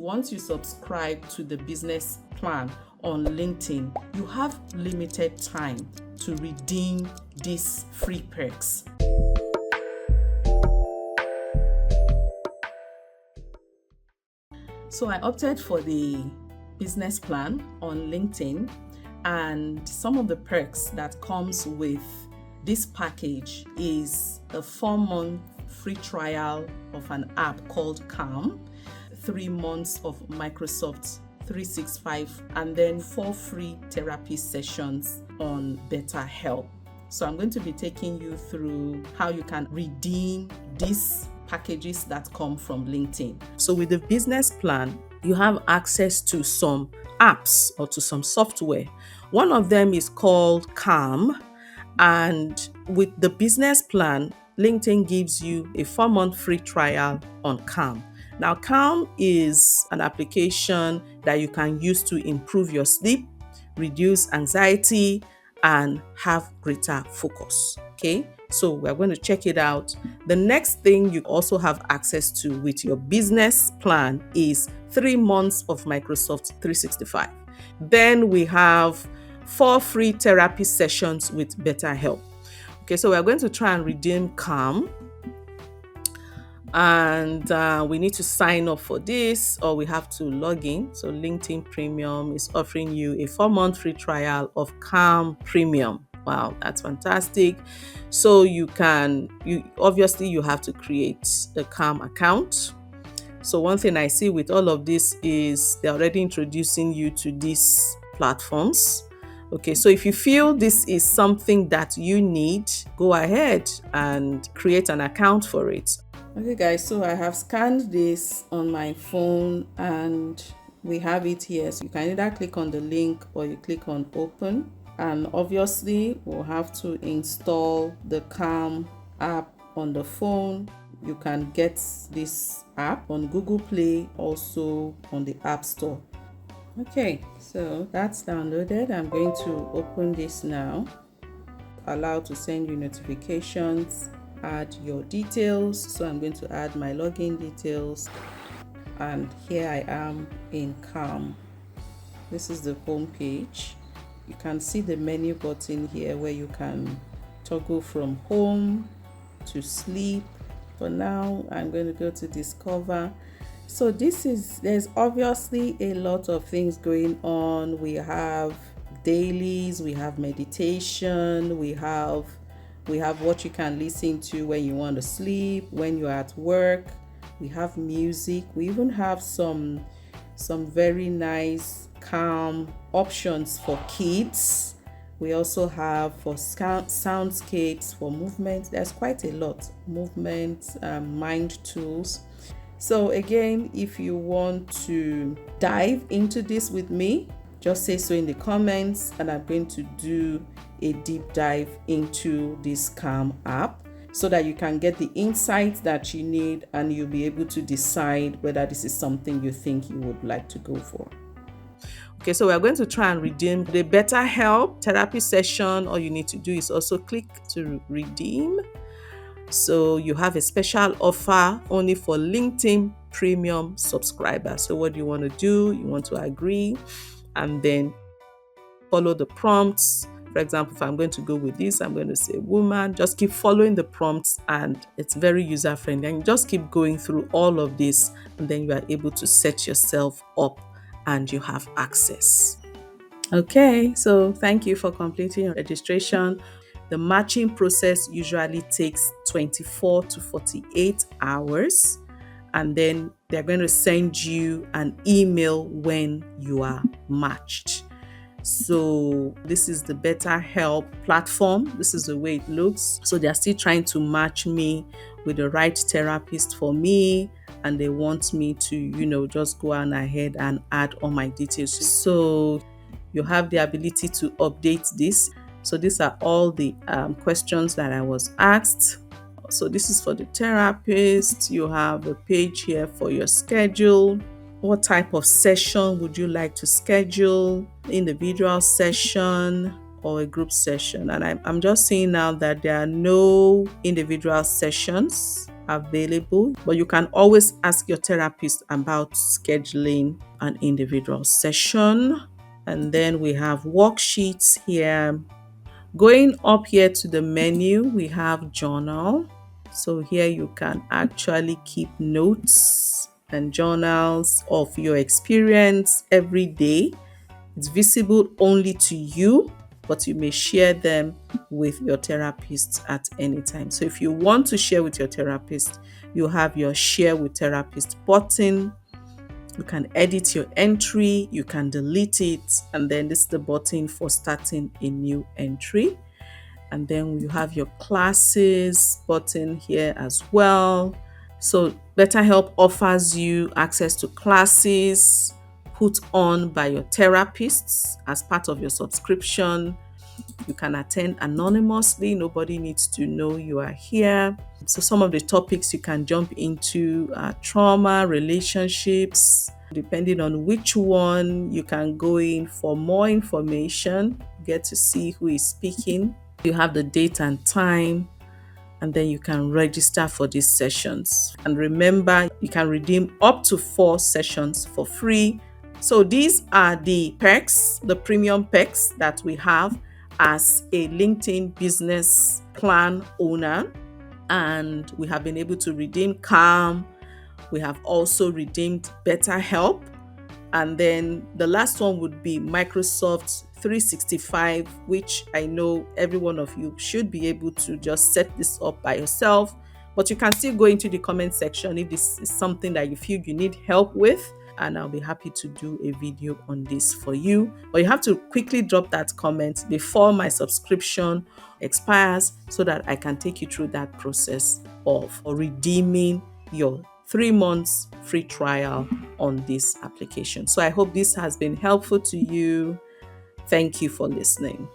once you subscribe to the business plan on LinkedIn, you have limited time to redeem these free perks. So I opted for the business plan on LinkedIn, and some of the perks that comes with this package is a 4-month free trial of an app called Calm, 3 months of Microsoft 365, and then 4 free therapy sessions on BetterHelp. So I'm going to be taking you through how you can redeem these packages that come from LinkedIn. So with the business plan, you have access to some apps or to some software. One of them is called Calm, and with the business plan, LinkedIn gives you a 4-month free trial on Calm. Now, Calm is an application that you can use to improve your sleep, reduce anxiety, and have greater focus. Okay, so we're going to check it out. The next thing you also have access to with your business plan is 3 months of Microsoft 365. Then we have 4 free therapy sessions with BetterHelp. Okay, so we're going to try and redeem Calm. And we need to sign up for this, or we have to log in. So LinkedIn Premium is offering you a 4-month free trial of Calm Premium. Wow, that's fantastic. So you obviously have to create a Calm account. So one thing I see with all of this is they're already introducing you to these platforms. Okay, so if you feel this is something that you need, go ahead and create an account for it. Okay guys, so I have scanned this on my phone and we have it here. So you can either click on the link or you click on open, and obviously we'll have to install the Calm app on the phone. You can get this app on Google Play, also on the App Store. Okay, so that's downloaded. I'm going to open this now. Allow to send you notifications. Add your details. So I'm going to add my login details, and here I am in Calm. This is the home page. You can see the menu button here where you can toggle from home to sleep. For now, I'm going to go to discover. So there's obviously a lot of things going on. We have dailies, we have meditation, we have what you can listen to when you want to sleep, when you're at work. We have music. We even have some very nice Calm options for kids. We also have for soundscapes, for movement. There's quite a lot. Movement, mind tools. So again, if you want to dive into this with me, just say so in the comments, and I'm going to do a deep dive into this Calm app so that you can get the insights that you need, and you'll be able to decide whether this is something you think you would like to go for. Okay, so we're going to try and redeem the BetterHelp therapy session. All you need to do is also click to redeem. So you have a special offer only for LinkedIn Premium subscribers. So what do you want to do? You want to agree and then follow the prompts. For example, if I'm going to go with this, I'm going to say woman. Just keep following the prompts, and it's very user friendly. And just keep going through all of this, and then you are able to set yourself up and you have access. Okay, so thank you for completing your registration. The matching process usually takes 24 to 48 hours, and then they're going to send you an email when you are matched. So this is the BetterHelp platform. This is the way it looks. So they're still trying to match me with the right therapist for me, and they want me to, just go on ahead and add all my details. So you have the ability to update this. So these are all the questions that I was asked. So this is for the therapist. You have a page here for your schedule. What type of session would you like to schedule? Individual session or a group session? And I'm just seeing now that there are no individual sessions. available, but you can always ask your therapist about scheduling an individual session. And then we have worksheets here. Going up here to the menu, we have journal. So here you can actually keep notes and journals of your experience every day. It's visible only to you, but you may share them with your therapist at any time. So if you want to share with your therapist, you have your share with therapist button. You can edit your entry, you can delete it, and then this is the button for starting a new entry. And then you have your classes button here as well. So BetterHelp offers you access to classes put on by your therapists as part of your subscription. You can attend anonymously. Nobody needs to know you are here. So some of the topics you can jump into are trauma, relationships. Depending on which one, you can go in for more information, get to see who is speaking. You have the date and time, and then you can register for these sessions. And remember, you can redeem up to 4 sessions for free. So these are the perks, the premium perks that we have as a LinkedIn business plan owner. And we have been able to redeem Calm. We have also redeemed BetterHelp. And then the last one would be Microsoft 365, which I know every one of you should be able to just set this up by yourself. But you can still go into the comment section if this is something that you feel you need help with, and I'll be happy to do a video on this for you. But you have to quickly drop that comment before my subscription expires so that I can take you through that process of redeeming your 3 months free trial on this application. So I hope this has been helpful to you. Thank you for listening.